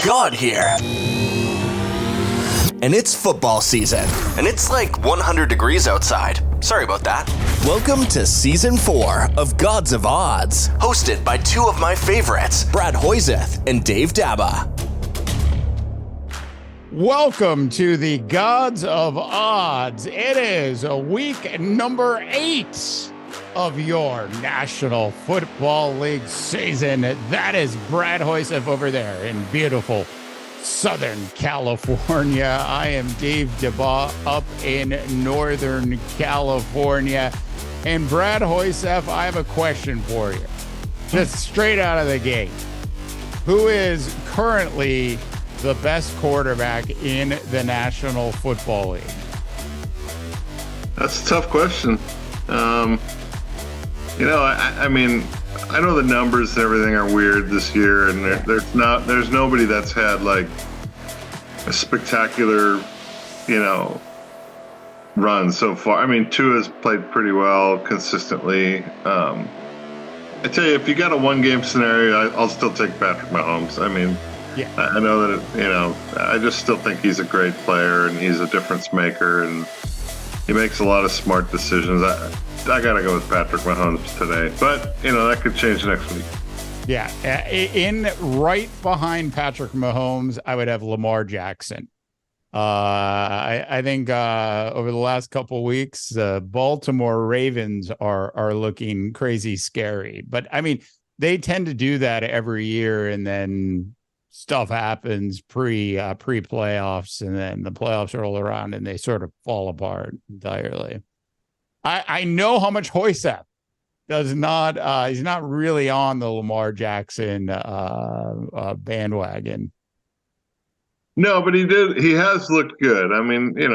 God here. And it's football season. And it's like 100 degrees outside. Sorry about that. Welcome to Season 4 of Gods of Odds, hosted by two of my favorites, Brad Hoyseth and Dave Daba. Welcome to the Gods of Odds. It is week number 8 of your National Football League season. That is Brad Hoyseth over there in beautiful Southern California. I am Dave Daba up in Northern California. And Brad Hoyseth, I have a question for you. Just straight out of the gate. Who is currently the best quarterback in the National Football League? That's a tough question. I mean, I know the numbers and everything are weird this year, and there's nobody that's had like a spectacular, run so far. I mean, TUA's played pretty well consistently. I tell you, if you got a one-game scenario, I'll still take Patrick Mahomes. I mean, yeah, I know that I just still think he's a great player and he's a difference maker and he makes a lot of smart decisions. I got to go with Patrick Mahomes today, but that could change next week. Yeah, in right behind Patrick Mahomes, I would have Lamar Jackson. I think over the last couple of weeks, the Baltimore Ravens are looking crazy scary. But I mean, they tend to do that every year, and then stuff happens pre-playoffs, and then the playoffs roll around and they sort of fall apart entirely. I know how much Hoyseth does not he's not really on the Lamar Jackson bandwagon. No, but he has looked good. I mean, it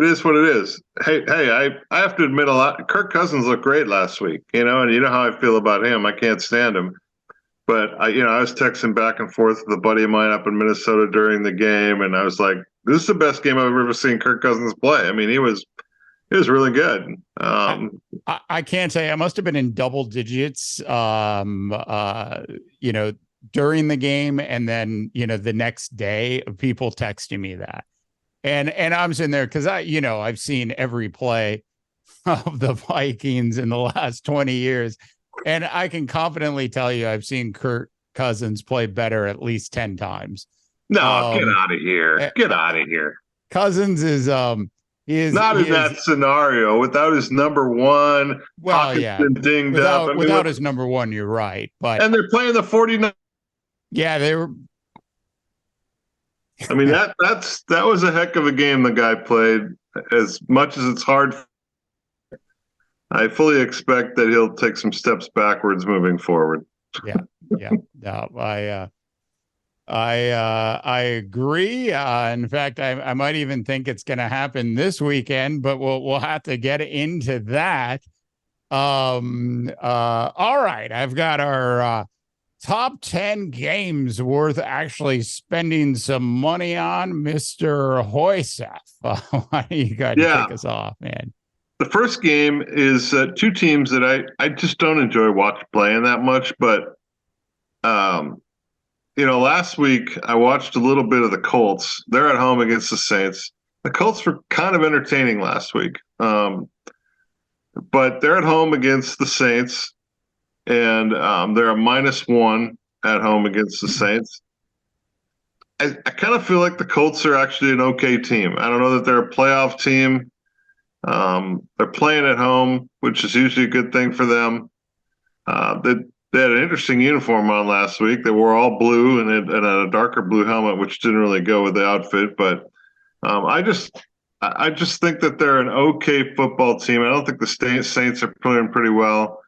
is what it is. Hey, I have to admit a lot. Kirk Cousins looked great last week, and you know how I feel about him. I can't stand him. But I was texting back and forth with a buddy of mine up in Minnesota during the game, and I was like, "This is the best game I've ever seen Kirk Cousins play." I mean, he was really good. I can't say I must have been in double digits, during the game, and then the next day of people texting me that, and I'm sitting there because I've seen every play of the Vikings in the last 20 years. And I can confidently tell you I've seen Kirk Cousins play better at least 10 times. No, get out of here. Get out of here. Cousins is not in that scenario without his number one. Well, yeah. Dinged up. Without his number one, you're right. And they're playing the 49. Yeah, they were. I mean, that was a heck of a game the guy played. As much as it's hard, I fully expect that he'll take some steps backwards moving forward. Yeah. No, I agree. In fact, I might even think it's going to happen this weekend, but we'll have to get into that. All right, I've got our top 10 games worth actually spending some money on, Mr. Hoyseth. Why do you got to kick us off, man? The first game is two teams that I just don't enjoy playing that much. But, last week I watched a little bit of the Colts. They're at home against the Saints. The Colts were kind of entertaining last week. But they're at home against the Saints, and they're a -1 at home against the Saints. I kind of feel like the Colts are actually an okay team. I don't know that they're a playoff team. They're playing at home, which is usually a good thing for them. They had an interesting uniform on last week. They wore all blue and a darker blue helmet, which didn't really go with the outfit. But I just think that they're an okay football team. I don't think the Saints are playing pretty well.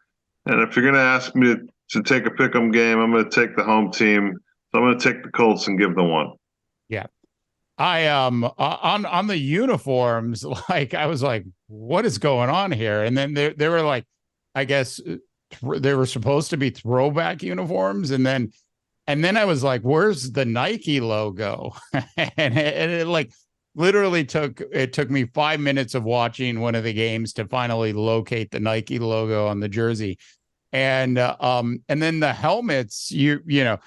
And if you're going to ask me to take a pick'em game, I'm going to take the home team. So I'm going to take the Colts and give them one. Yeah. I on the uniforms, like I was like, what is going on here? And then they were like, I guess they were supposed to be throwback uniforms, and then I was like, where's the Nike logo? and it like literally took me 5 minutes of watching one of the games to finally locate the Nike logo on the jersey. And then the helmets, you know,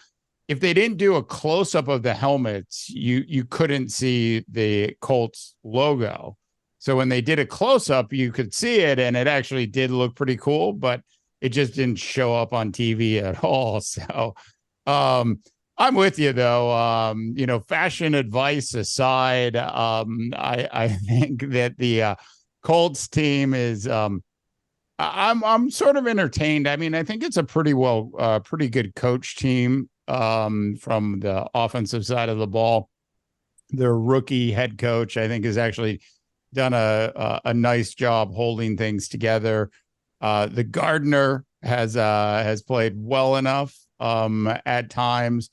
if they didn't do a close up of the helmets, you couldn't see the Colts logo. So when they did a close up, you could see it, and it actually did look pretty cool, but it just didn't show up on TV at all. So I'm with you though. Fashion advice aside, I think that the Colts team is I'm sort of entertained. I mean, I think it's a pretty good coach team from the offensive side of the ball. Their rookie head coach, I think, has actually done a nice job holding things together. The Gardner has played well enough at times.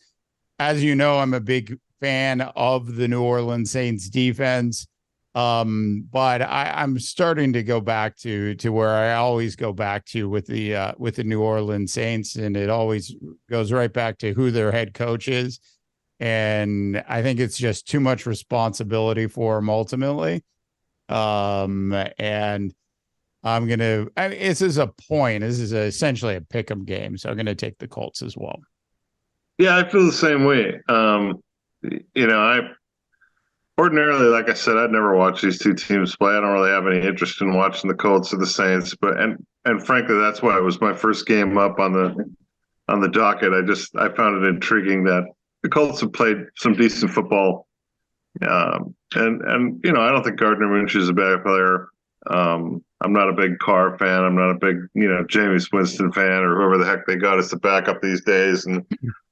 As you know, I'm a big fan of the New Orleans Saints defense. But I'm starting to go back to where I always go back to with the New Orleans Saints, and it always goes right back to who their head coach is. And I think it's just too much responsibility for them ultimately. And this is a point. This is essentially a pick'em game, so I'm going to take the Colts as well. Yeah, I feel the same way. Ordinarily, like I said, I'd never watch these two teams play. I don't really have any interest in watching the Colts or the Saints, and frankly, that's why it was my first game up on the docket. I found it intriguing that the Colts have played some decent football, and I don't think Gardner Minshew is a bad player. I'm not a big Carr fan. I'm not a big Jameis Winston fan or whoever the heck they got as the backup these days, and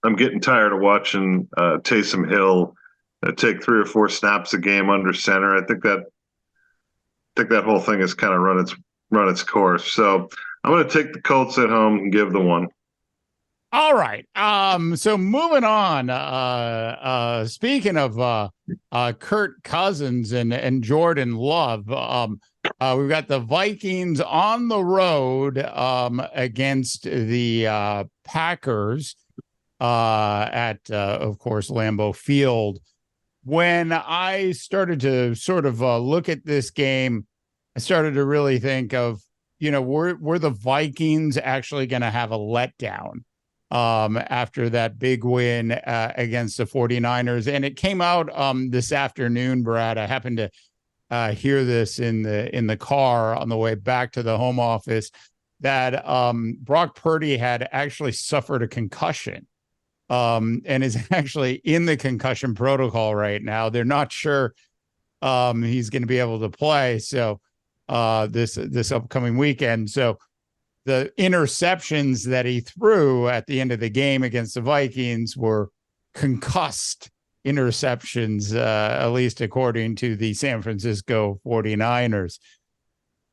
I'm getting tired of watching Taysom Hill take 3 or 4 snaps a game under center. I think that whole thing has kind of run its course. So I'm going to take the Colts at home and give the one. All right. So moving on. Speaking of Kirk Cousins and Jordan Love, we've got the Vikings on the road against the Packers at, of course, Lambeau Field. When I started to sort of look at this game, I started to really think of, were the Vikings actually going to have a letdown after that big win against the 49ers? And it came out this afternoon, Brad. I happened to hear this in the car on the way back to the home office that Brock Purdy had actually suffered a concussion. And is actually in the concussion protocol right now. They're not sure he's going to be able to play. So this upcoming weekend. So the interceptions that he threw at the end of the game against the Vikings were concussed interceptions, at least according to the San Francisco 49ers.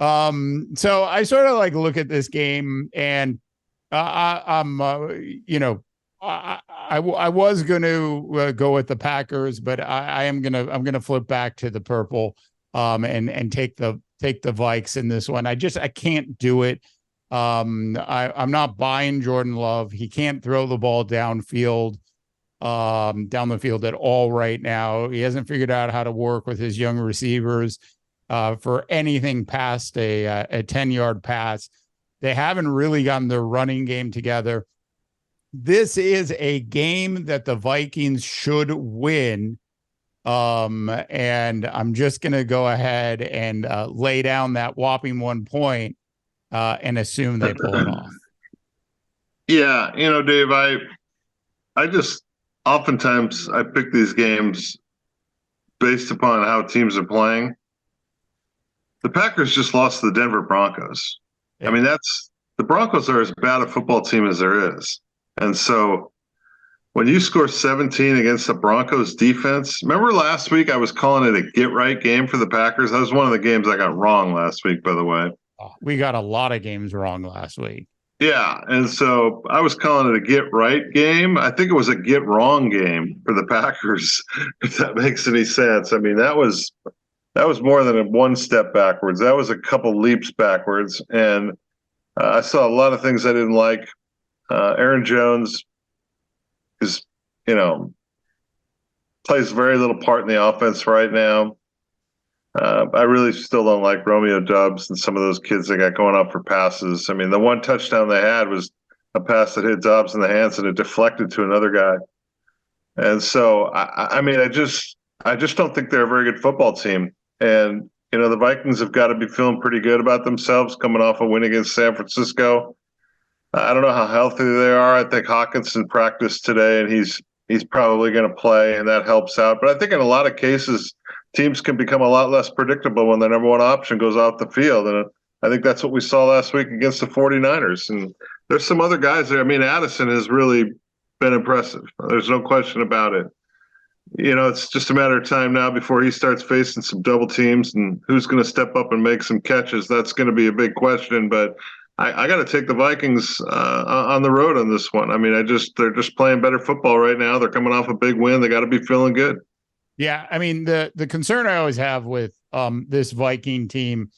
So I sort of look at this game, and I'm I was going to go with the Packers, but I'm going to flip back to the purple and take the Vikes in this one. I can't do it. I'm not buying Jordan Love. He can't throw the ball down the field at all right now. He hasn't figured out how to work with his young receivers for anything past a 10-yard pass. They haven't really gotten their running game together. This is a game that the Vikings should win. And I'm just going to go ahead and lay down that whopping 1 point and assume they pull it off. Yeah. Dave, I just oftentimes I pick these games based upon how teams are playing. The Packers just lost to the Denver Broncos. Yeah. I mean, the Broncos are as bad a football team as there is. And so when you score 17 against the Broncos defense, remember last week I was calling it a get-right game for the Packers? That was one of the games I got wrong last week, by the way. Oh, we got a lot of games wrong last week. Yeah, and so I was calling it a get-right game. I think it was a get-wrong game for the Packers, if that makes any sense. I mean, that was more than a one step backwards. That was a couple leaps backwards, and I saw a lot of things I didn't like. Aaron Jones is, plays very little part in the offense right now. I really still don't like Romeo Doubs and some of those kids that got going up for passes. I mean, the one touchdown they had was a pass that hit Doubs in the hands and it deflected to another guy. And so, I mean, I just don't think they're a very good football team. And, the Vikings have got to be feeling pretty good about themselves coming off a win against San Francisco. I don't know how healthy they are. I think Hawkinson practiced today, and he's probably going to play, and that helps out. But I think in a lot of cases, teams can become a lot less predictable when the number one option goes off the field. And I think that's what we saw last week against the 49ers. And there's some other guys there. I mean, Addison has really been impressive. There's no question about it. It's just a matter of time now before he starts facing some double teams, and who's going to step up and make some catches. That's going to be a big question. But I got to take the Vikings on the road on this one. I mean, they're just playing better football right now. They're coming off a big win. They got to be feeling good. Yeah, I mean, the concern I always have with this Viking team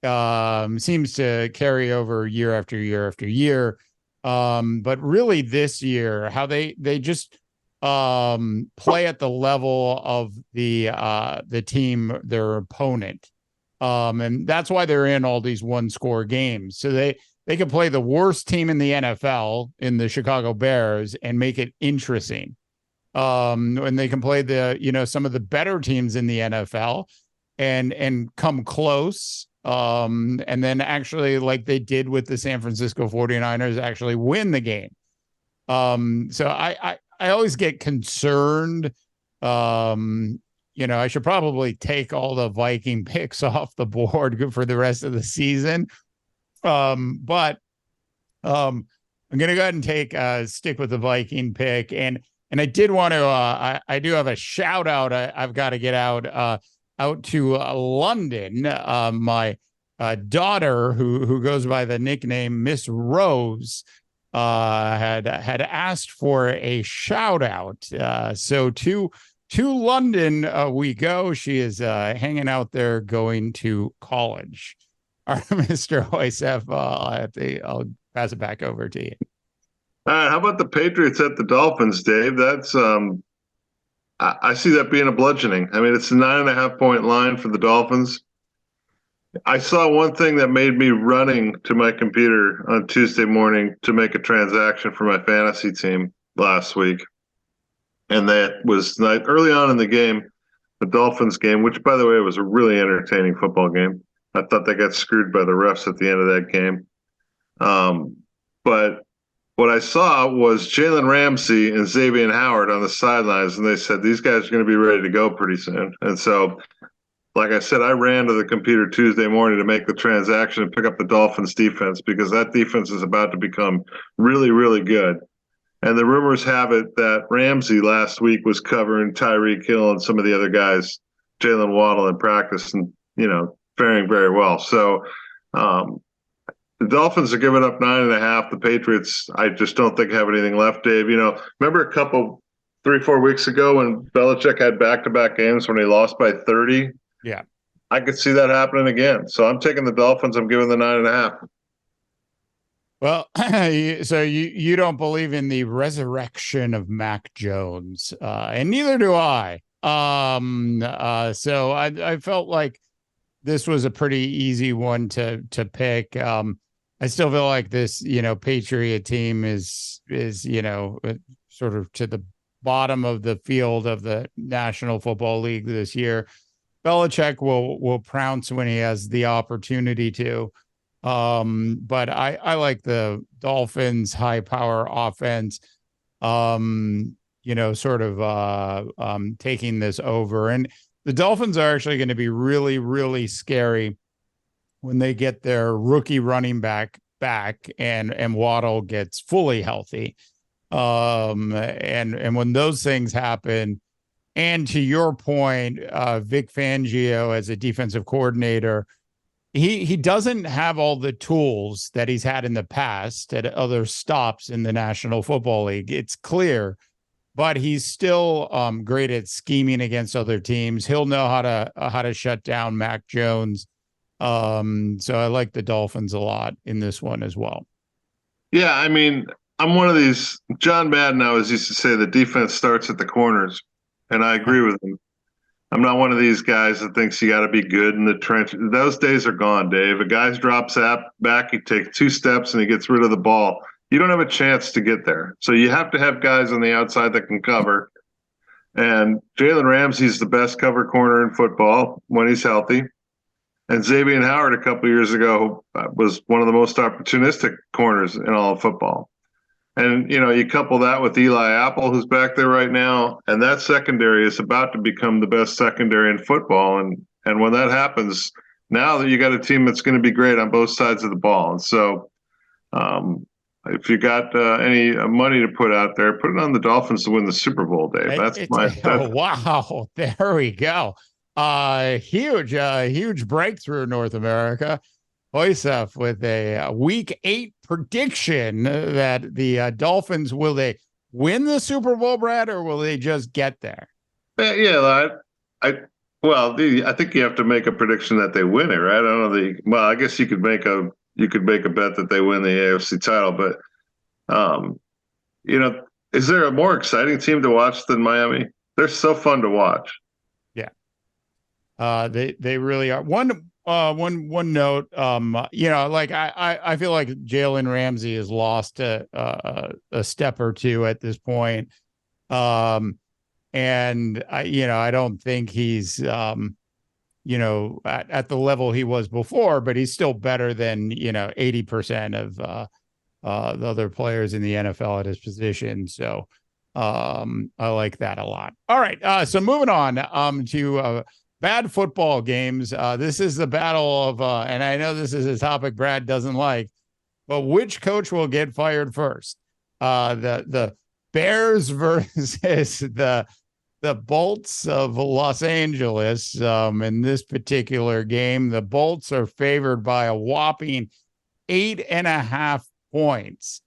seems to carry over year after year after year. But really this year, how they just play at the level of the team, their opponent. And that's why they're in all these one-score games. So they can play the worst team in the NFL in the Chicago Bears and make it interesting. And they can play some of the better teams in the NFL and come close. And then actually, like they did with the San Francisco 49ers, actually win the game. So I always get concerned. I should probably take all the Viking picks off the board for the rest of the season. But I'm going to go ahead and stick with the Viking pick. And I did want to, I do have a shout out. I've got to get out to London. My daughter, who goes by the nickname Miss Rose, had asked for a shout out. So to London we go. She is hanging out there going to college. All right, Mr. Hoysef, I'll pass it back over to you. All right, how about the Patriots at the Dolphins, Dave? That's I see that being a bludgeoning. I mean, it's a 9.5-point line for the Dolphins. I saw one thing that made me running to my computer on Tuesday morning to make a transaction for my fantasy team last week. And that was early on in the game, the Dolphins game, which, by the way, was a really entertaining football game. I thought they got screwed by the refs at the end of that game. But what I saw was Jalen Ramsey and Xavier Howard on the sidelines, and they said, these guys are going to be ready to go pretty soon. And so, like I said, I ran to the computer Tuesday morning to make the transaction and pick up the Dolphins defense because that defense is about to become really, really good. And the rumors have it that Ramsey last week was covering Tyreek Hill and some of the other guys, Jalen Waddle, in practice and, faring very well. So the Dolphins are giving up 9.5. The Patriots, I just don't think have anything left, Dave. Remember 3-4 weeks ago when Belichick had back-to-back games when he lost by 30? Yeah. I could see that happening again. So I'm taking the Dolphins. I'm giving the 9.5. Well, so you don't believe in the resurrection of Mac Jones, and neither do I. So I felt like this was a pretty easy one to pick. I still feel like this, Patriot team is sort of to the bottom of the field of the National Football League this year. Belichick will pounce when he has the opportunity to. But I like the Dolphins high power offense, taking this over. And the Dolphins are actually going to be really, really scary when they get their rookie running back and Waddle gets fully healthy. And when those things happen, and to your point, Vic Fangio as a defensive coordinator, he doesn't have all the tools that he's had in the past at other stops in the National Football League. It's clear, but he's still great at scheming against other teams. He'll know how to shut down Mac Jones. So I like the Dolphins a lot in this one as well. Yeah, I mean, I'm one of these. John Madden always used to say the defense starts at the corners, and I agree with him. I'm not one of these guys that thinks you got to be good in the trench. Those days are gone, Dave. A guy drops back, he takes 2 steps, and he gets rid of the ball. You don't have a chance to get there. So you have to have guys on the outside that can cover. And Jalen Ramsey's the best cover corner in football when he's healthy. And Xavier Howard a couple of years ago was one of the most opportunistic corners in all of football. And, you couple that with Eli Apple, who's back there right now, and that secondary is about to become the best secondary in football. And when that happens, now that you got a team that's going to be great on both sides of the ball. And so if you got any money to put out there, put it on the Dolphins to win the Super Bowl, Dave. Wow. There we go. Huge breakthrough in North America. Hoysef with a week 8 prediction that the Dolphins, will they win the Super Bowl, Brad, or will they just get there? Yeah, I think you have to make a prediction that they win it, right? I don't know. I guess you could make a bet that they win the AFC title, but is there a more exciting team to watch than Miami? They're so fun to watch. Yeah, they really are. One note, I feel like Jalen Ramsey has lost a step or two at this point. And I don't think he's, at the level he was before, but he's still better than, 80% of the other players in the NFL at his position. So I like that a lot. All right. So moving on to bad football games. This is the battle of, and I know this is a topic Brad doesn't like, but which coach will get fired first? The Bears versus the Bolts of Los Angeles. In this particular game, the Bolts are favored by a whopping 8.5 points.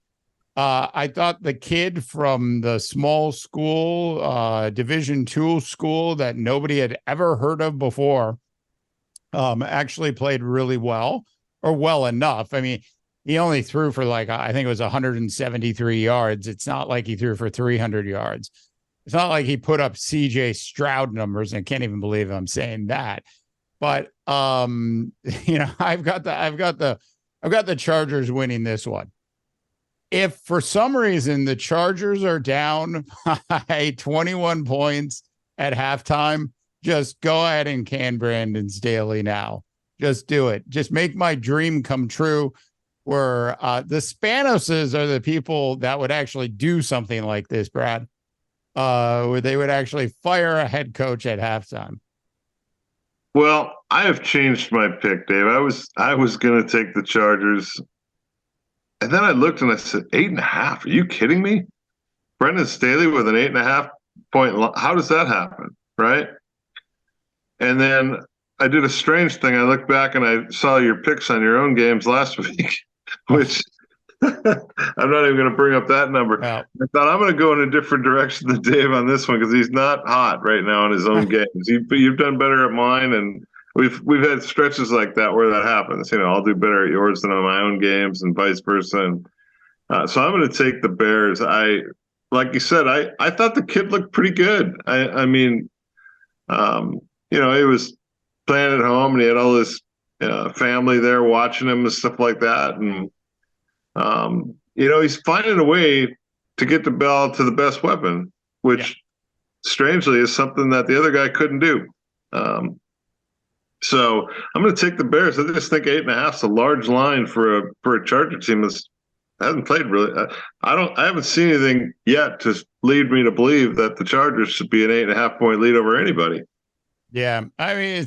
I thought the kid from the small school, Division II school that nobody had ever heard of before, actually played really well, or well enough. I mean, he only threw for I think it was 173 yards. It's not like he threw for 300 yards. It's not like he put up CJ Stroud numbers, and I can't even believe I'm saying that. But I've got the Chargers winning this one. If for some reason the Chargers are down by 21 points at halftime, just go ahead and can Brandon Staley now. Just do it. Just make my dream come true, where the Spanoses are the people that would actually do something like this, Brad. Where they would actually fire a head coach at halftime. Well, I have changed my pick, Dave. I was going to take the Chargers, and then I looked and I said 8.5. Are you kidding me? Brendan Staley with an 8.5 point. How does that happen, right? And then I did a strange thing. I looked back and I saw your picks on your own games last week, which. I'm not even going to bring up that number. Wow. I thought I'm going to go in a different direction than Dave on this one because he's not hot right now in his own games. You've done better at mine, and we've had stretches like that where that happens. I'll do better at yours than on my own games, and vice versa. And so I'm going to take the Bears. Like you said, I thought the kid looked pretty good. He was playing at home, and he had all this family there watching him and stuff like that, and. He's finding a way to get the ball to the best weapon, which strangely is something that the other guy couldn't do. So I'm going to take the Bears. I just think 8.5 is a large line for a Charger team that hasn't played really. I haven't seen anything yet to lead me to believe that the Chargers should be an 8.5 point lead over anybody. Yeah. I mean,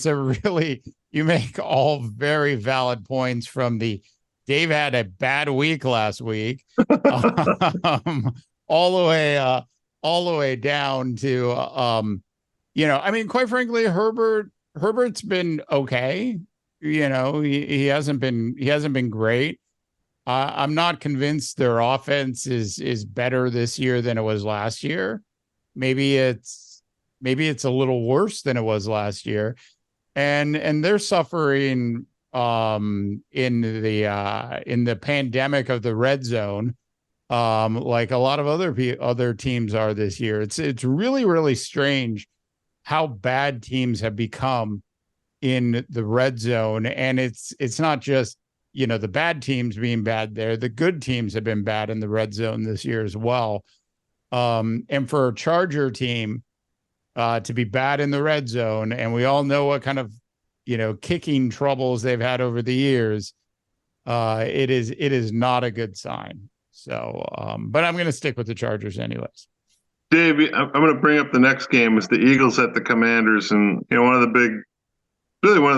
you make all very valid points from Dave had a bad week last week, all the way down to, quite frankly, Herbert's been okay. He hasn't been great. I'm not convinced their offense is better this year than it was last year. Maybe it's a little worse than it was last year, and they're suffering in the pandemic of the red zone, like a lot of other teams are this year. It's really, really strange how bad teams have become in the red zone. And it's not just, the bad teams being bad there. The good teams have been bad in the red zone this year as well. And for a Charger team, to be bad in the red zone. And we all know what kind of, kicking troubles they've had over the years. It is not a good sign. So, but I'm going to stick with the Chargers anyways. Dave, I'm going to bring up the next game is the Eagles at the Commanders. And, one of the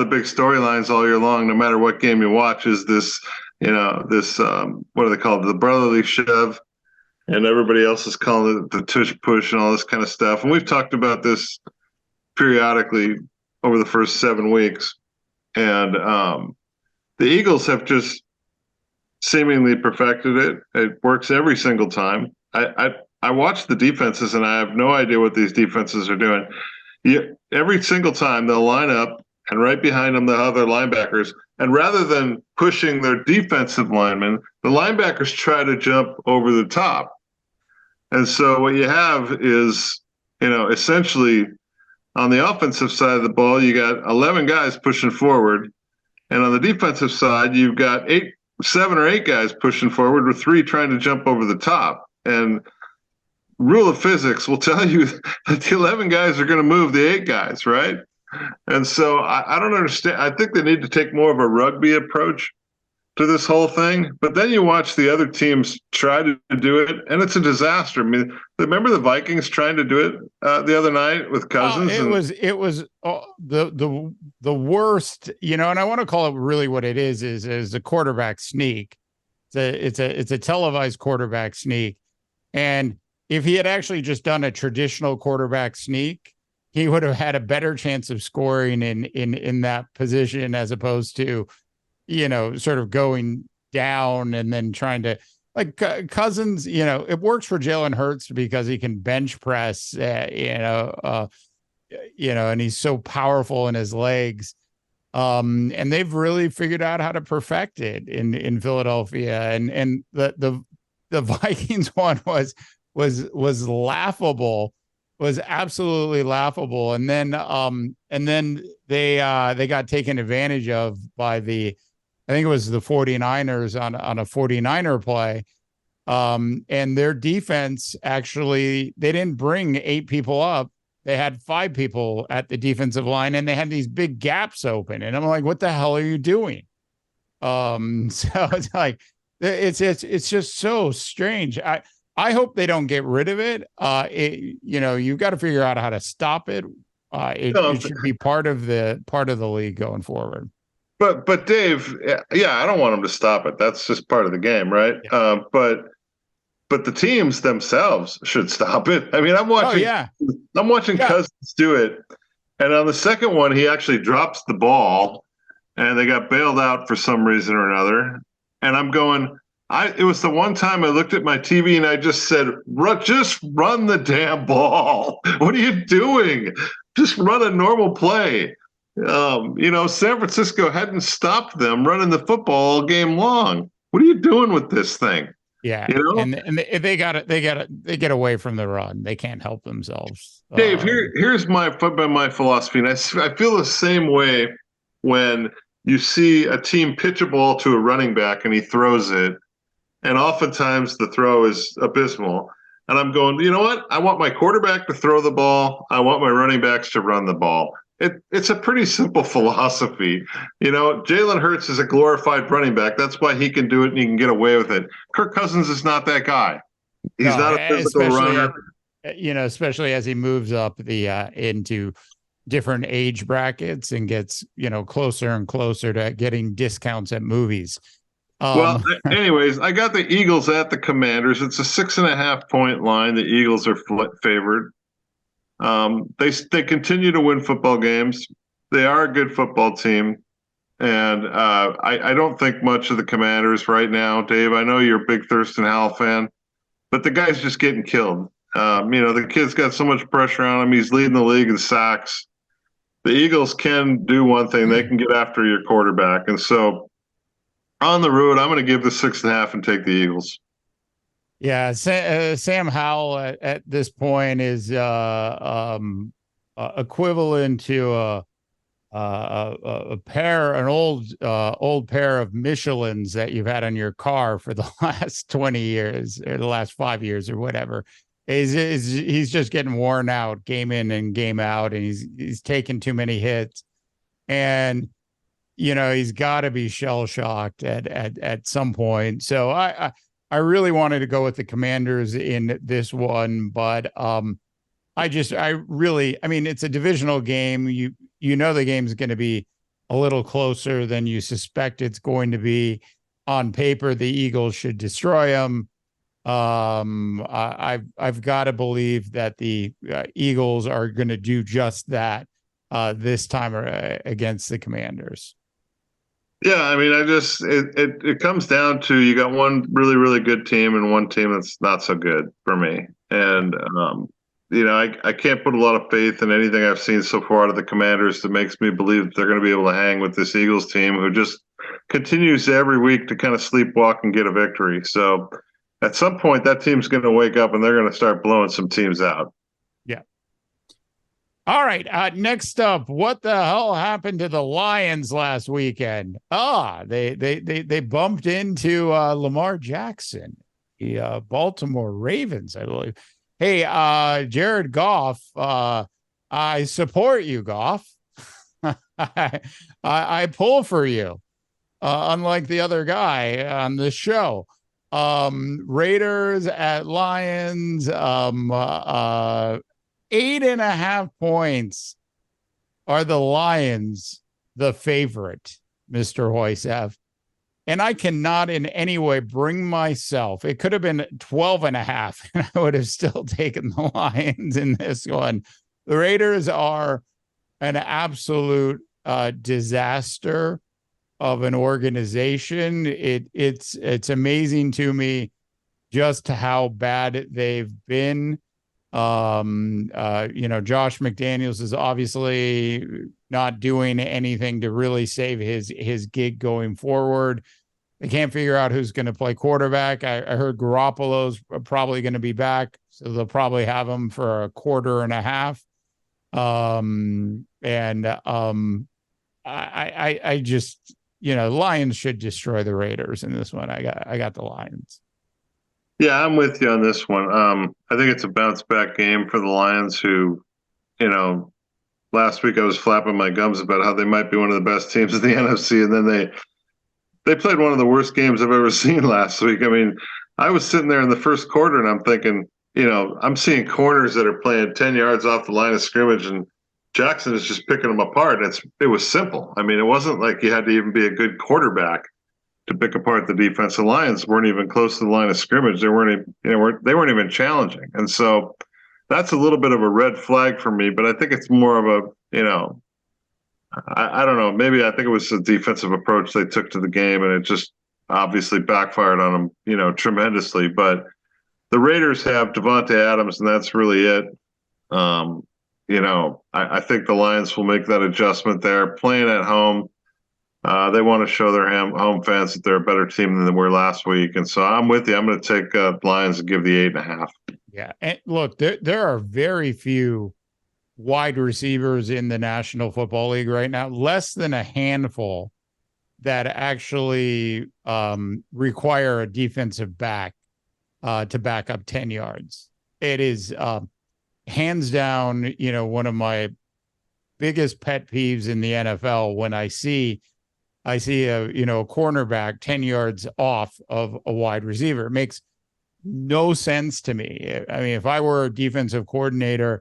big storylines all year long, no matter what game you watch, is this, what do they call it? The brotherly shove. And everybody else is calling it the tush push and all this kind of stuff. And we've talked about this periodically over the first 7 weeks. And the Eagles have just seemingly perfected it. It works every single time. I watch the defenses, and I have no idea what these defenses are doing. Every single time they'll line up, and right behind them, the other linebackers. And rather than pushing their defensive linemen, the linebackers try to jump over the top. And so what you have is, essentially on the offensive side of the ball, you got 11 guys pushing forward. And on the defensive side, you've got 7 or 8 guys pushing forward with 3 trying to jump over the top. And rule of physics will tell you that the 11 guys are going to move the 8 guys, right? And so I don't understand. I think they need to take more of a rugby approach to this whole thing. But then you watch the other teams try to do it, and it's a disaster. I mean, remember the Vikings trying to do it the other night with Cousins? It was the worst, and I want to call it really what it is a quarterback sneak. It's a televised quarterback sneak. And if he had actually just done a traditional quarterback sneak, he would have had a better chance of scoring in that position, as opposed to, sort of going down and then trying to, like, Cousins, it works for Jalen Hurts because he can bench press, and he's so powerful in his legs. And they've really figured out how to perfect it in Philadelphia. And the Vikings one was laughable. Was absolutely laughable. And then they got taken advantage of by I think it was the 49ers on a 49er play. And their defense, actually, they didn't bring 8 people up. They had 5 people at the defensive line, and they had these big gaps open. And I'm like, what the hell are you doing? So it's like, it's just so strange. I hope they don't get rid of it. You've got to figure out how to stop it. It should be part of the league going forward. But Dave, I don't want them to stop it. That's just part of the game, right? Yeah. But the teams themselves should stop it. I mean, I'm watching Cousins do it, and on the second one, he actually drops the ball, and they got bailed out for some reason or another. And I'm going. It was the one time I looked at my TV and I just said, just run the damn ball. What are you doing? Just run a normal play. San Francisco hadn't stopped them running the football all game long. What are you doing with this thing? Yeah. And they get away from the run. They can't help themselves. Dave, here's my philosophy. And I feel the same way when you see a team pitch a ball to a running back and he throws it. And oftentimes the throw is abysmal. And I'm going, you know what? I want my quarterback to throw the ball. I want my running backs to run the ball. It's a pretty simple philosophy. Jalen Hurts is a glorified running back. That's why he can do it and he can get away with it. Kirk Cousins is not that guy. He's not a physical runner. Especially as he moves up into different age brackets and gets, closer and closer to getting discounts at movies. Well, anyways, I got the Eagles at the Commanders. It's a 6.5-point line. The Eagles are favored. They continue to win football games. They are a good football team. And I don't think much of the Commanders right now, Dave. I know you're a big Thurston Howell fan, but the guy's just getting killed. The kid's got so much pressure on him. He's leading the league in sacks. The Eagles can do one thing. They can get after your quarterback. And so on the road, I'm going to give the 6.5 and take the Eagles. Yeah, Sam Howell at this point is equivalent to an old pair of Michelins that you've had on your car for the last 20 years or the last 5 years or whatever. He's just getting worn out game in and game out, and he's taking too many hits, and he's got to be shell shocked at some point. So I really wanted to go with the Commanders in this one, but I mean, it's a divisional game. The game's going to be a little closer than you suspect it's going to be. On paper, the Eagles should destroy them. I've got to believe that the Eagles are going to do just that this time against the Commanders. Yeah, I mean, it comes down to you got one really, really good team and one team that's not so good for me. And, I can't put a lot of faith in anything I've seen so far out of the Commanders that makes me believe that they're going to be able to hang with this Eagles team who just continues every week to kind of sleepwalk and get a victory. So at some point, that team's going to wake up and they're going to start blowing some teams out. Yeah. All right. Next up, what the hell happened to the Lions last weekend? They bumped into Lamar Jackson, the Baltimore Ravens, I believe. Hey, Jared Goff, I support you, Goff. I pull for you, unlike the other guy on this show. Raiders at Lions, 8.5 points. Are the Lions the favorite, Mr. Hoysev? And I cannot in any way bring myself. It could have been 12.5, and I would have still taken the Lions in this one. The Raiders are an absolute disaster of an organization. It's amazing to me just how bad they've been. Josh McDaniels is obviously not doing anything to really save his gig going forward. They can't figure out who's going to play quarterback. I heard Garoppolo's probably going to be back, so they'll probably have him for a quarter and a half. I just, Lions should destroy the Raiders in this one. I got the Lions. Yeah, I'm with you on this one. I think it's a bounce back game for the Lions who, last week I was flapping my gums about how they might be one of the best teams in the NFC, and then they played one of the worst games I've ever seen last week. I mean, I was sitting there in the first quarter and I'm thinking, I'm seeing corners that are playing 10 yards off the line of scrimmage and Jackson is just picking them apart. It was simple. I mean, it wasn't like you had to even be a good quarterback to pick apart the defense. The Lions weren't even close to the line of scrimmage. They weren't even challenging. And so that's a little bit of a red flag for me, but I think it's more of a, I don't know. Maybe I think it was the defensive approach they took to the game and it just obviously backfired on them, tremendously. But the Raiders have Devontae Adams and that's really it. I think the Lions will make that adjustment there. Playing at home, they want to show their home fans that they're a better team than they were last week. And so I'm with you. I'm going to take Lions and give the 8.5. Yeah. And look, there are very few wide receivers in the National Football League right now, less than a handful that actually require a defensive back to back up 10 yards. It is hands down, one of my biggest pet peeves in the NFL when I see a cornerback 10 yards off of a wide receiver. It makes no sense to me. I mean, if I were a defensive coordinator,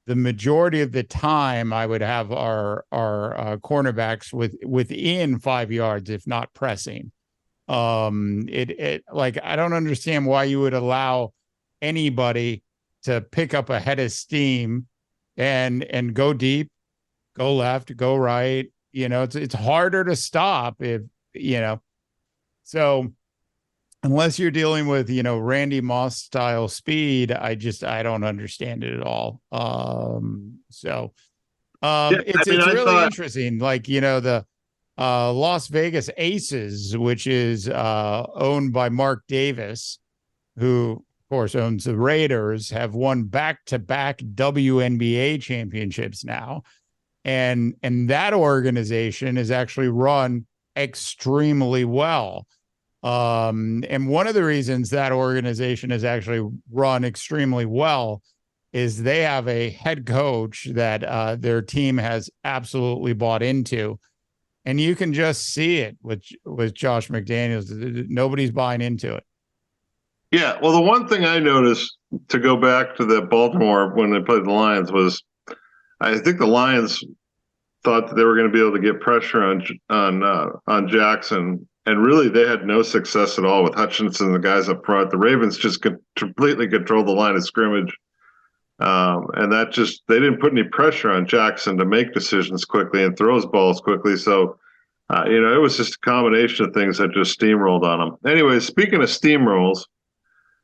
the majority of the time I would have our cornerbacks within 5 yards, if not pressing. I don't understand why you would allow anybody to pick up a head of steam and go deep, go left, go right. It's harder to stop so unless you're dealing with, Randy Moss style speed, I don't understand it at all. It's really interesting. Like, the Las Vegas Aces, which is owned by Mark Davis, who of course owns the Raiders, have won back-to-back WNBA championships now. And that organization is actually run extremely well. And one of the reasons that organization is actually run extremely well is they have a head coach that their team has absolutely bought into. And you can just see it with Josh McDaniels. Nobody's buying into it. Yeah, well, the one thing I noticed, to go back to the Baltimore when they played the Lions, was I think the Lions thought that they were going to be able to get pressure on Jackson, and really they had no success at all with Hutchinson and the guys up front. The Ravens just completely controlled the line of scrimmage, and that just, they didn't put any pressure on Jackson to make decisions quickly and throw his balls quickly. So, it was just a combination of things that just steamrolled on them. Anyway, speaking of steamrolls,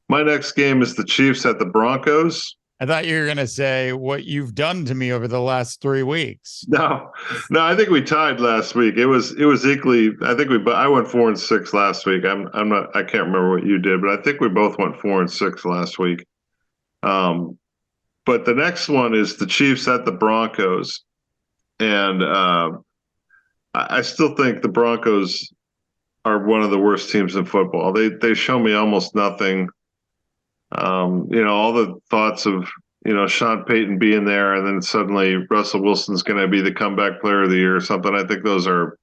my next game is the Chiefs at the Broncos. I thought you were going to say what you've done to me over the last 3 weeks. No, I think we tied last week. It was equally. I went 4-6 last week. I can't remember what you did, but I think we both went 4-6 last week. But the next one is the Chiefs at the Broncos, and I still think the Broncos are one of the worst teams in football. They show me almost nothing. All the thoughts of, Sean Payton being there, and then suddenly Russell Wilson's going to be the comeback player of the year or something. I think that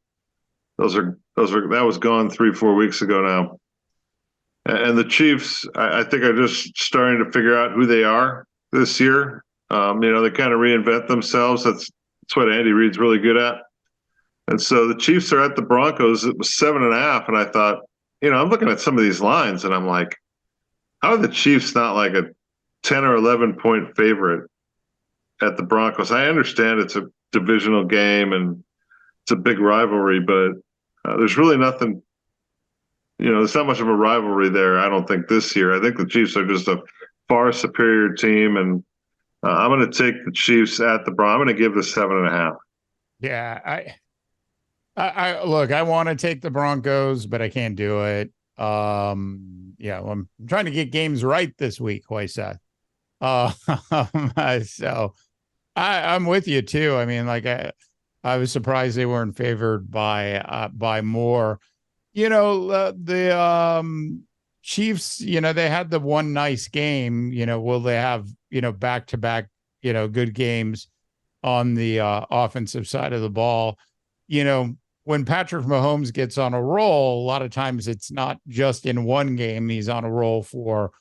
was gone 3-4 weeks ago now. And the Chiefs, I think, are just starting to figure out who they are this year. They kind of reinvent themselves. That's what Andy Reid's really good at. And so the Chiefs are at the Broncos. It was 7.5, and I thought, I'm looking at some of these lines, and I'm like, how are the Chiefs not like a 10 or 11 point favorite at the Broncos? I understand it's a divisional game and it's a big rivalry, but there's really nothing, there's not much of a rivalry there, I don't think, this year. I think the Chiefs are just a far superior team, and I'm going to take the Chiefs at the Broncos. I'm going to give the 7.5. Yeah, I look, I want to take the Broncos, but I can't do it. I'm trying to get games right this week, Hoyseth. So I'm with you too. I mean, like I was surprised they weren't favored by more. The Chiefs, they had the one nice game. Will they have back-to-back good games on the offensive side of the ball? When Patrick Mahomes gets on a roll, a lot of times it's not just in one game. He's on a roll for,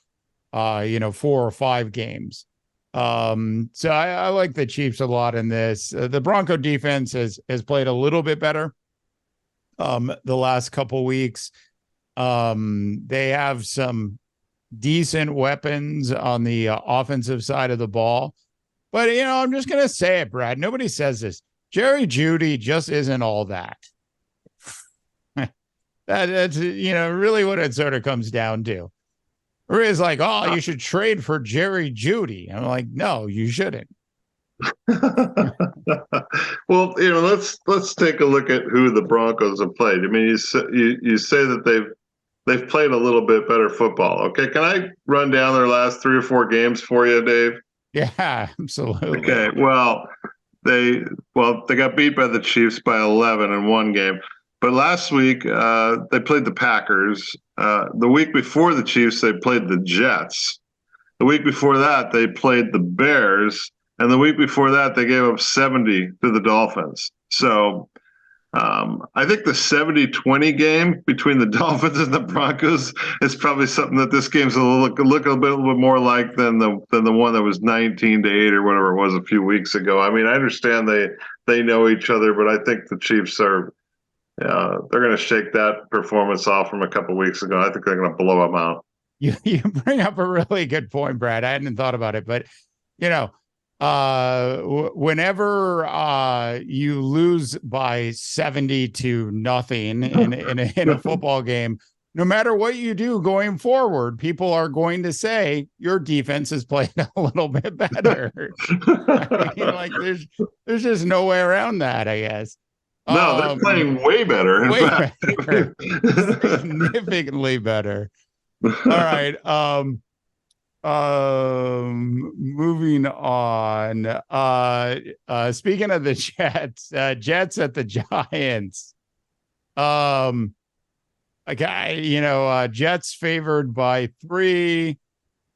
4 or 5 games. So I like the Chiefs a lot in this. The Bronco defense has played a little bit better the last couple weeks. They have some decent weapons on the offensive side of the ball. But, I'm just going to say it, Brad. Nobody says this. Jerry Jeudy just isn't all that. That's really what it sort of comes down to. Or is like, you should trade for Jerry Jeudy. I'm like, no, you shouldn't. Well, let's take a look at who the Broncos have played. I mean, you say that they've played a little bit better football. Okay, can I run down their last 3 or 4 games for you, Dave? Yeah, absolutely. Okay, well, they got beat by the Chiefs by 11 in one game. But last week, they played the Packers. The week before the Chiefs, they played the Jets. The week before that, they played the Bears. And the week before that, they gave up 70 to the Dolphins. So I think the 70-20 game between the Dolphins and the Broncos is probably something that this game's look a little bit more like than the one that was 19-8 or whatever it was a few weeks ago. I mean, I understand they know each other, but I think the Chiefs are they're going to shake that performance off from a couple weeks ago. I think they're going to blow them out. You bring up a really good point, Brad. I hadn't thought about it, but whenever you lose by 70-0 in a football game, no matter what you do going forward, people are going to say your defense is playing a little bit better. I mean, like there's just no way around that, I guess. No, they're playing way better. In fact, better. Significantly better. All right. Moving on. Speaking of the Jets at the Giants. Jets favored by 3.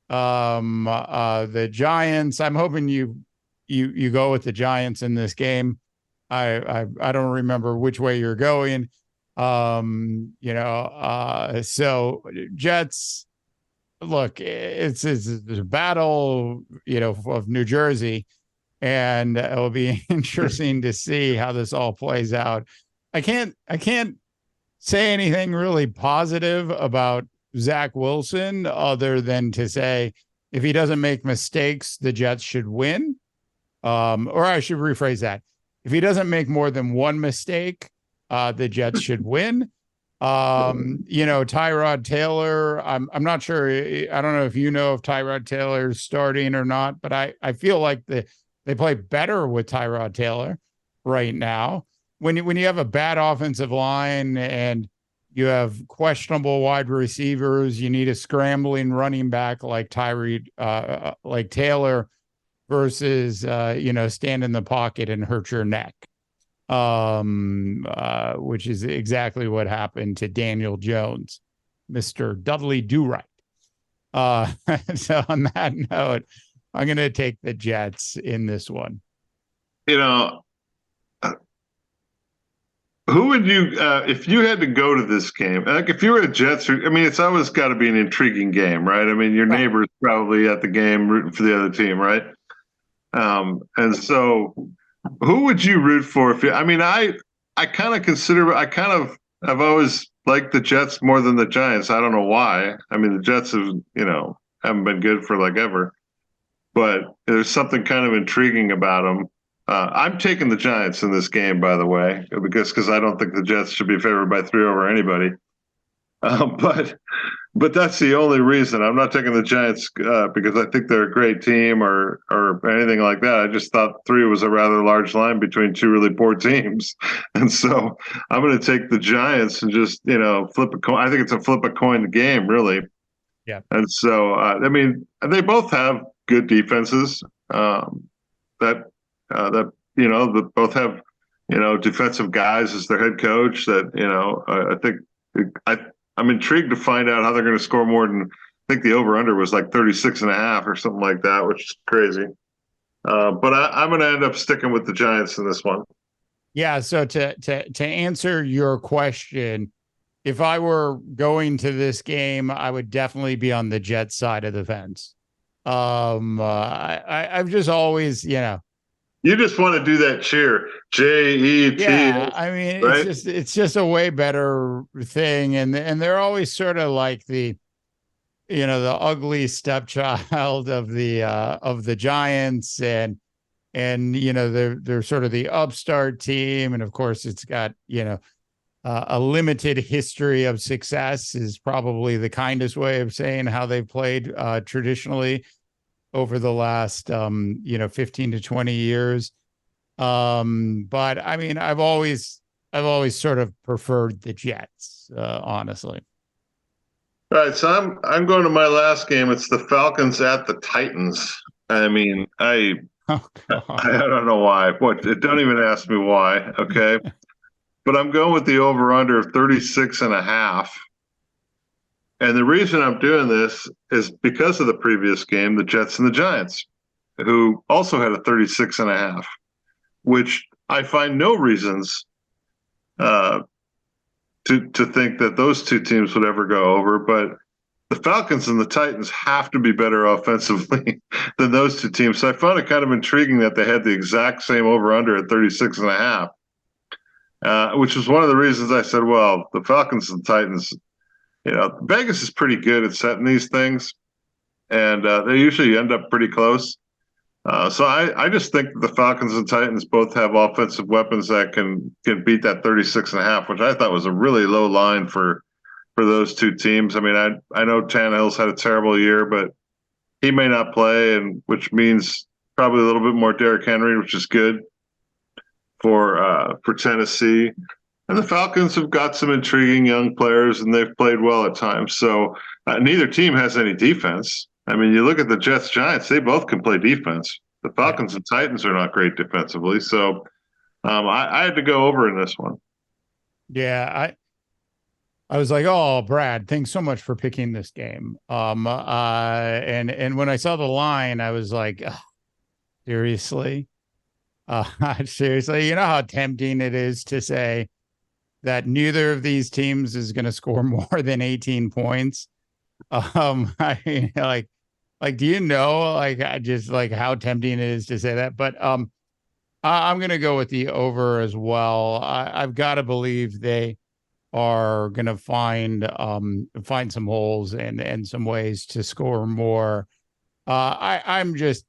The Giants, I'm hoping you go with the Giants in this game. I don't remember which way you're going. So Jets, look, it's a battle, of New Jersey, and it'll be interesting to see how this all plays out. I can't say anything really positive about Zach Wilson other than to say if he doesn't make mistakes, the Jets should win. Or I should rephrase that. If he doesn't make more than one mistake, the Jets should win. Tyrod Taylor, I'm not sure. I don't know if you know if Tyrod Taylor is starting or not, but I feel like they play better with Tyrod Taylor right now. When you have a bad offensive line and you have questionable wide receivers, you need a scrambling running back like like Taylor versus stand in the pocket and hurt your neck. Which is exactly what happened to Daniel Jones, Mr. Dudley Do-Right. So on that note, I'm going to take the Jets in this one. Who would you, if you had to go to this game, like if you were a Jets, it's always got to be an intriguing game, right? I mean, your neighbor's probably at the game rooting for the other team, right? And so who would you root for? I've always liked the Jets more than the Giants. I don't know why. I mean, the Jets haven't been good for like ever, but there's something kind of intriguing about them. I'm taking the Giants in this game, by the way, because I don't think the Jets should be favored by 3 over anybody. But that's the only reason. I'm not taking the Giants because I think they're a great team or anything like that. I just thought 3 was a rather large line between 2 really poor teams. And so I'm going to take the Giants and just, flip a coin. I think it's a flip a coin game, really. Yeah. And so, they both have good defenses that both have, defensive guys as their head coach that, I'm intrigued to find out how they're going to score more than, I think the over-under was like 36.5 or something like that, which is crazy. But I'm going to end up sticking with the Giants in this one. Yeah. So to answer your question, if I were going to this game, I would definitely be on the Jets side of the fence. I've just always, You just want to do that cheer, J-E-T. Yeah, right? it's just a way better thing, and they're always sort of like the ugly stepchild of the Giants, and they're sort of the upstart team, and of course it's got a limited history of success is probably the kindest way of saying how they've played traditionally over the last 15 to 20 years. But I've always sort of preferred the Jets, honestly. All right, so I'm going to my last game. It's the Falcons at the Titans. I don't know why. Don't even ask me why, okay? But I'm going with the over-under of 36.5. And the reason I'm doing this is because of the previous game, the Jets and the Giants, who also had a 36.5, which I find no reasons to think that those two teams would ever go over. But the Falcons and the Titans have to be better offensively than those two teams. So I found it kind of intriguing that they had the exact same over-under at 36.5, which was one of the reasons I said, well, the Falcons and Titans – Vegas is pretty good at setting these things, and they usually end up pretty close. So I just think the Falcons and Titans both have offensive weapons that can beat that 36.5, which I thought was a really low line for those two teams. I know Tannehill's had a terrible year, but he may not play, and which means probably a little bit more Derrick Henry, which is good for Tennessee. And the Falcons have got some intriguing young players, and they've played well at times. So neither team has any defense. You look at the Jets-Giants, they both can play defense. The Falcons and Titans are not great defensively. So I had to go over in this one. Yeah, I was like, oh, Brad, thanks so much for picking this game. And when I saw the line, I was like, ugh, seriously? Seriously, you know how tempting it is to say that neither of these teams is going to score more than 18 points. Like, do you know, like, I just like how tempting it is to say that? But I'm going to go with the over as well. I've got to believe they are going to find some holes and some ways to score more. I'm just,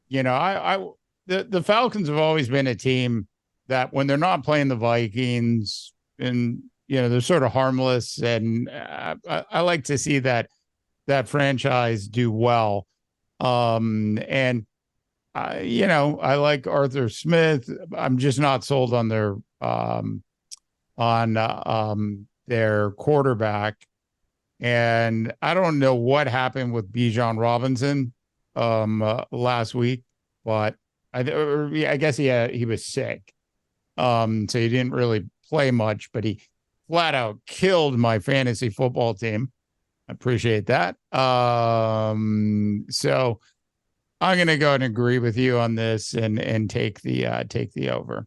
the Falcons have always been a team that when they're not playing the Vikings and they're sort of harmless, and I like to see that franchise do well. And I like Arthur Smith. I'm just not sold on their quarterback. And I don't know what happened with Bijan Robinson last week, but I guess he was sick. So he didn't really play much, but he flat out killed my fantasy football team. I appreciate that. So I'm going to go and agree with you on this and take the over.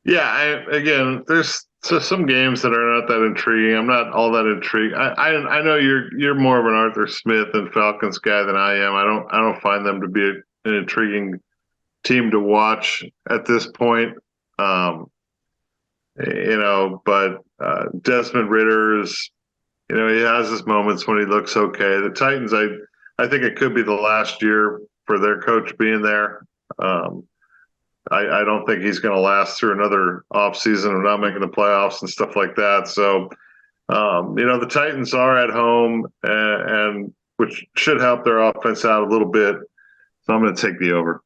Yeah, again, there's some games that are not that intriguing. I'm not all that intrigued. I know you're more of an Arthur Smith and Falcons guy than I am. I don't find them to be an intriguing team to watch at this point. But Desmond Ridder is, he has his moments when he looks okay. The Titans, I think it could be the last year for their coach being there. I don't think he's going to last through another offseason of not making the playoffs and stuff like that. So, the Titans are at home, and which should help their offense out a little bit. So I'm going to take the over.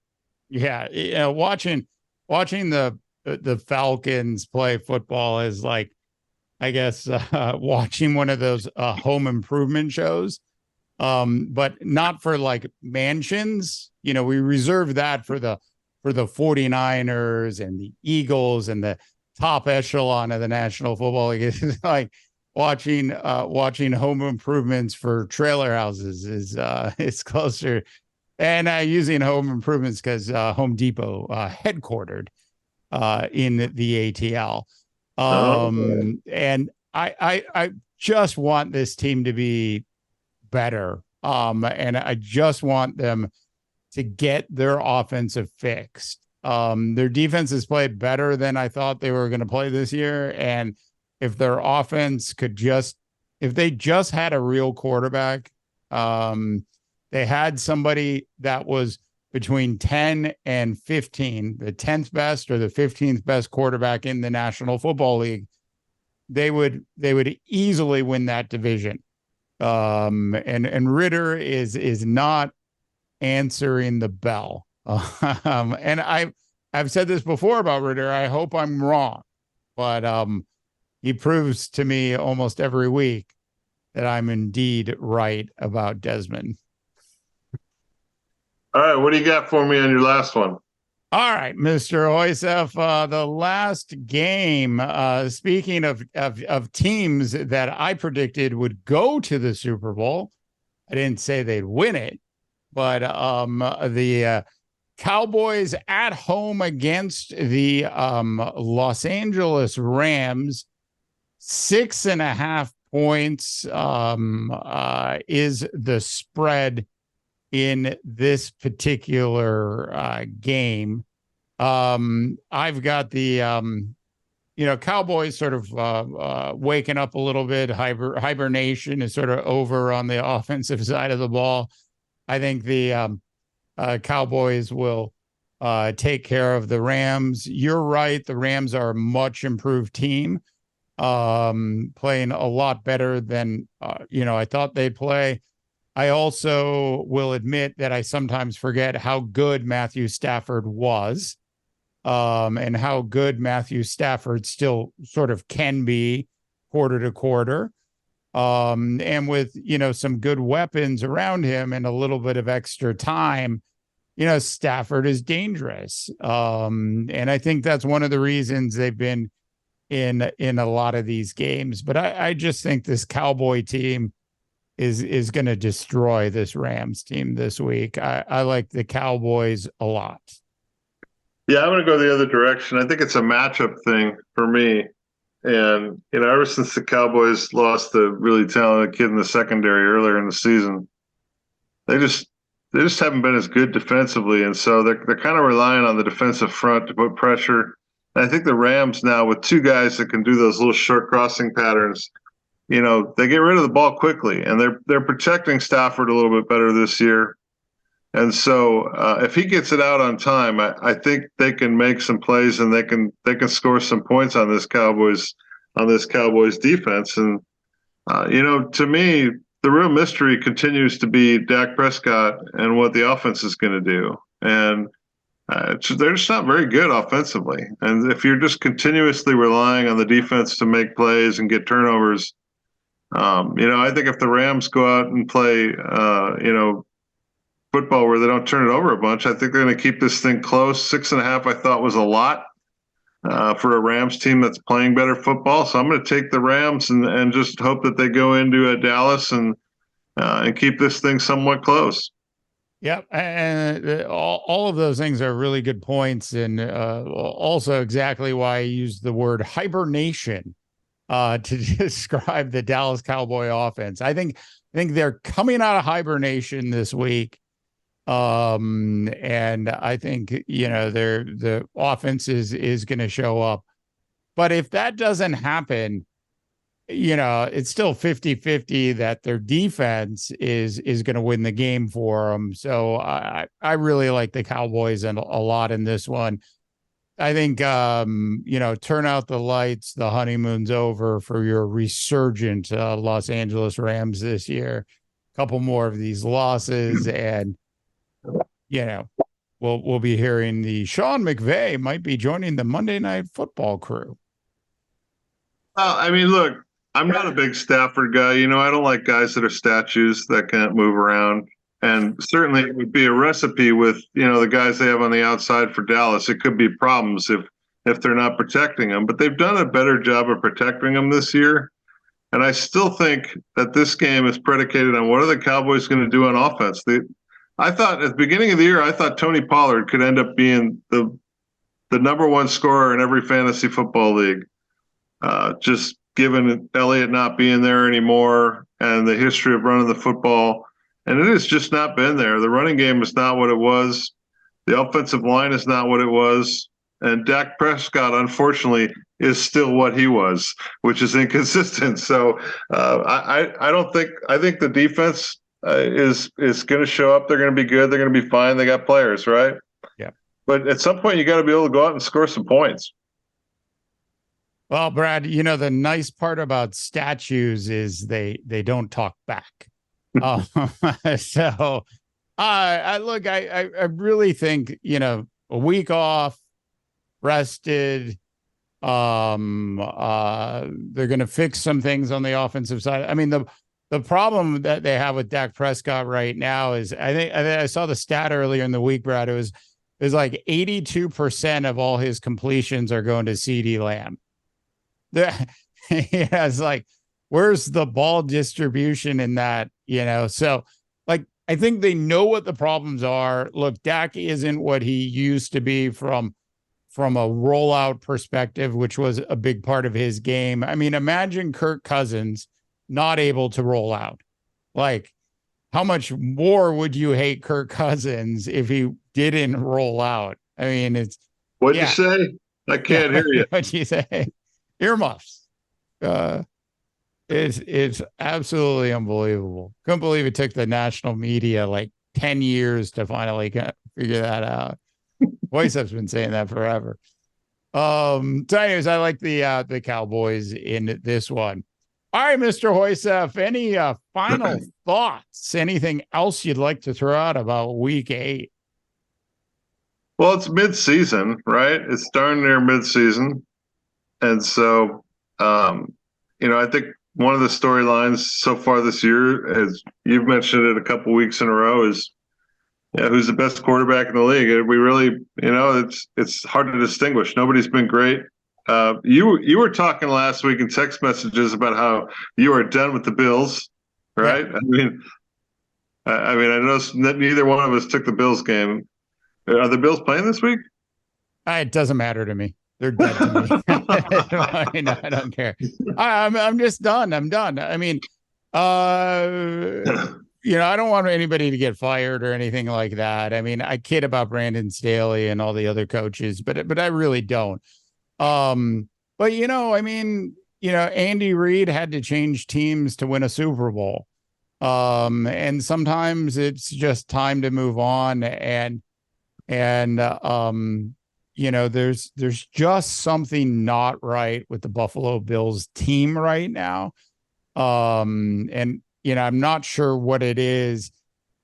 Yeah, watching the Falcons play football is like, I guess, watching one of those home improvement shows, but not for like mansions. We reserve that for the 49ers and the Eagles and the top echelon of the National Football League. It's like watching home improvements for trailer houses is closer. And using home improvements because Home Depot headquartered in the ATL. And I just want this team to be better. And I just want them to get their offensive fixed. Their defense has played better than I thought they were going to play this year. And if their offense if they just had a real quarterback, they had somebody that was between 10 and 15, the 10th best or the 15th best quarterback in the National Football League, they would easily win that division. And Ridder is not answering the bell. And I've said this before about Ridder. I hope I'm wrong, but he proves to me almost every week that I'm indeed right about Desmond. All right, what do you got for me on your last one? All right, Mr. Hoysef, the last game, speaking of teams that I predicted would go to the Super Bowl, I didn't say they'd win it, but the Cowboys at home against the Los Angeles Rams, 6.5 points is the spread in this particular game. I've got the Cowboys sort of waking up a little bit. Hibernation is sort of over on the offensive side of the ball. I think the Cowboys will take care of the Rams. You're right. The Rams are a much improved team, playing a lot better than I thought they'd play. I also will admit that I sometimes forget how good Matthew Stafford was, and how good Matthew Stafford still sort of can be quarter to quarter. And with, some good weapons around him and a little bit of extra time, Stafford is dangerous. And I think that's one of the reasons they've been in a lot of these games. But I just think this Cowboy team is going to destroy this Rams team this week. I like the Cowboys a lot. Yeah, I'm going to go the other direction. I think it's a matchup thing for me. And, ever since the Cowboys lost the really talented kid in the secondary earlier in the season, they just haven't been as good defensively. And so they're kind of relying on the defensive front to put pressure. And I think the Rams now, with two guys that can do those little short crossing patterns, they get rid of the ball quickly, and they're protecting Stafford a little bit better this year. And so if he gets it out on time, I think they can make some plays, and they can score some points on this Cowboys defense. And to me, the real mystery continues to be Dak Prescott and what the offense is going to do. And they're just not very good offensively. And if you're just continuously relying on the defense to make plays and get turnovers, I think if the Rams go out and play, football where they don't turn it over a bunch, I think they're going to keep this thing close. 6.5, I thought, was a lot for a Rams team that's playing better football. So I'm going to take the Rams and just hope that they go into Dallas and keep this thing somewhat close. Yep, and all of those things are really good points, and also exactly why I used the word hibernation to describe the Dallas Cowboy offense. I think they're coming out of hibernation this week, and I think the offense is going to show up. But if that doesn't happen, it's still 50-50 that their defense is going to win the game for them. So I really like the Cowboys and a lot in this one. I think, turn out the lights. The honeymoon's over for your resurgent Los Angeles Rams this year. A couple more of these losses, and, we'll be hearing the Sean McVay might be joining the Monday Night Football crew. Look, I'm not a big Stafford guy. I don't like guys that are statues that can't move around. And certainly it would be a recipe with, the guys they have on the outside for Dallas. It could be problems if they're not protecting them. But they've done a better job of protecting them this year. And I still think that this game is predicated on what are the Cowboys going to do on offense. I thought at the beginning of the year, I thought Tony Pollard could end up being the number one scorer in every fantasy football league. Just given Elliott not being there anymore and the history of running the football. And it has just not been there. The running game is not what it was. The offensive line is not what it was. And Dak Prescott, unfortunately, is still what he was, which is inconsistent. So I think the defense is going to show up. They're going to be good. They're going to be fine. They got players, right? Yeah. But at some point, you got to be able to go out and score some points. Well, Brad, the nice part about statues is they don't talk back. So I really think, a week off, rested, they're going to fix some things on the offensive side. I mean, the problem that they have with Dak Prescott right now is I saw the stat earlier in the week, Brad. It was like 82% of all his completions are going to CeeDee Lamb. It's like, where's the ball distribution in that? So like, I think they know what the problems are. Look, Dak isn't what he used to be from a rollout perspective, which was a big part of his game. I mean, imagine Kirk Cousins not able to roll out. Like, how much more would you hate Kirk Cousins if he didn't roll out? I mean, What'd you say? I can't hear you. What'd you say? Earmuffs. It's absolutely unbelievable. Couldn't believe it took the national media like 10 years to finally figure that out. Voice-Up's been saying that forever. So anyways, I like the Cowboys in this one. All right, Mr. Hoysef, any final thoughts? Anything else you'd like to throw out about week 8? Well, it's mid-season, right? It's darn near mid-season. And so, I think one of the storylines so far this year, as you've mentioned it a couple weeks in a row, is who's the best quarterback in the league. We really, it's hard to distinguish. Nobody's been great. You were talking last week in text messages about how you are done with the Bills, right? Yeah. I know neither one of us took the Bills game. Are the Bills playing this week? It doesn't matter to me. They're dead to me. I don't care. I'm just done. I'm done. I don't want anybody to get fired or anything like that. I kid about Brandon Staley and all the other coaches, but I really don't. But Andy Reid had to change teams to win a Super Bowl. And sometimes it's just time to move on. There's just something not right with the Buffalo Bills team right now. I'm not sure what it is.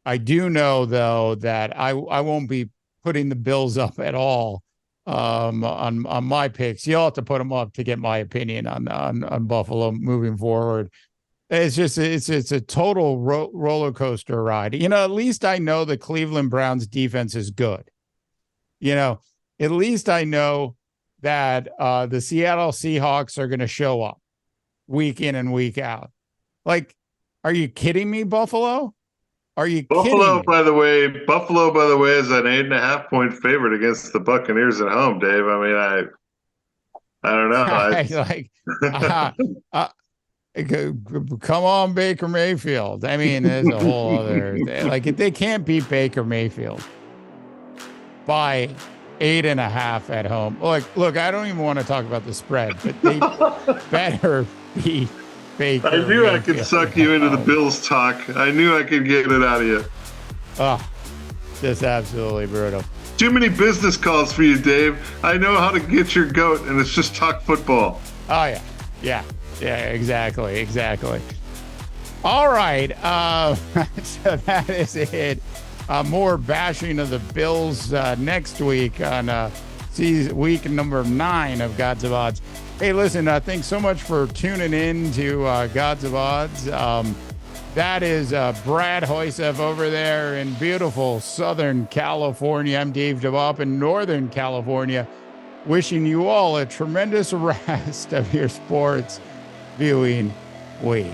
I do know though that I won't be putting the Bills up at all on my picks. You'll have to put them up to get my opinion on Buffalo moving forward. It's just it's a total roller coaster ride. At least I know the Cleveland Browns defense is good. At least I know that the Seattle Seahawks are going to show up week in and week out. Like, are you kidding me, Buffalo? Are you Buffalo, kidding me? by the way, is an 8.5-point favorite against the Buccaneers at home, Dave. I don't know. Come on, Baker Mayfield. There's a whole other like if they can't beat Baker Mayfield by 8.5 at home. Look, I don't even want to talk about the spread, but they better beat Baker. I knew I could suck you into the Bills talk. I knew I could get it out of you. Oh, just absolutely brutal. Too many business calls for you, Dave. I know how to get your goat, and it's just talk football. Oh, yeah, exactly. All right, so that is it. More bashing of the Bills next week on week number 9 of Gods of Odds. Hey, listen, thanks so much for tuning in to Gods of Odds. That is Brad Hoisev over there in beautiful Southern California. I'm Dave DeVop in Northern California, wishing you all a tremendous rest of your sports viewing week.